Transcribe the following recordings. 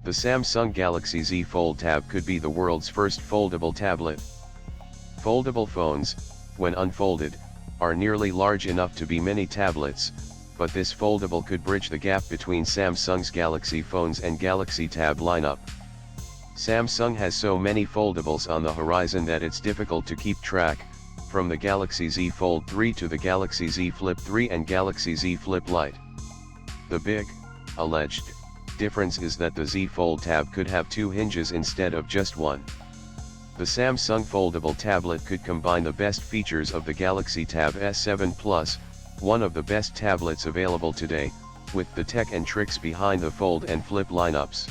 The Samsung Galaxy Z Fold Tab could be the world's first foldable tablet. Foldable phones, when unfolded, are nearly large enough to be mini tablets, but this foldable could bridge the gap between Samsung's Galaxy phones and Galaxy Tab lineup. Samsung has so many foldables on the horizon that it's difficult to keep track, from the Galaxy Z Fold 3 to the Galaxy Z Flip 3 and Galaxy Z Flip Lite. The big, alleged, difference is that the Z Fold Tab could have 2 hinges instead of just one. The Samsung foldable tablet could combine the best features of the Galaxy Tab S7 Plus, one of the best tablets available today, with the tech and tricks behind the Fold and Flip lineups.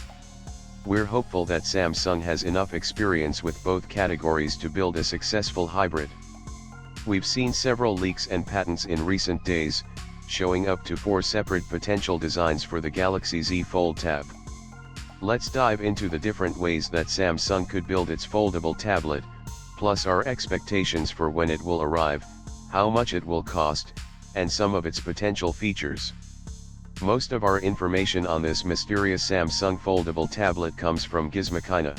We're hopeful that Samsung has enough experience with both categories to build a successful hybrid. We've seen several leaks and patents in recent days, showing up to 4 separate potential designs for the Galaxy Z Fold Tab. Let's dive into the different ways that Samsung could build its foldable tablet, plus our expectations for when it will arrive, how much it will cost, and some of its potential features. Most of our information on this mysterious Samsung foldable tablet comes from Gizmochina.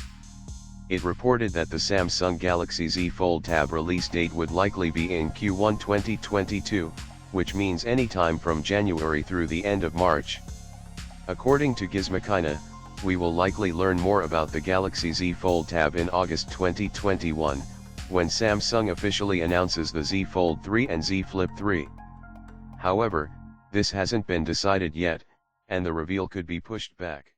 It reported that the Samsung Galaxy Z Fold Tab release date would likely be in Q1 2022, which means anytime from January through the end of March. According to Gizmochina, we will likely learn more about the Galaxy Z Fold Tab in August 2021, when Samsung officially announces the Z Fold 3 and Z Flip 3. However, this hasn't been decided yet, and the reveal could be pushed back.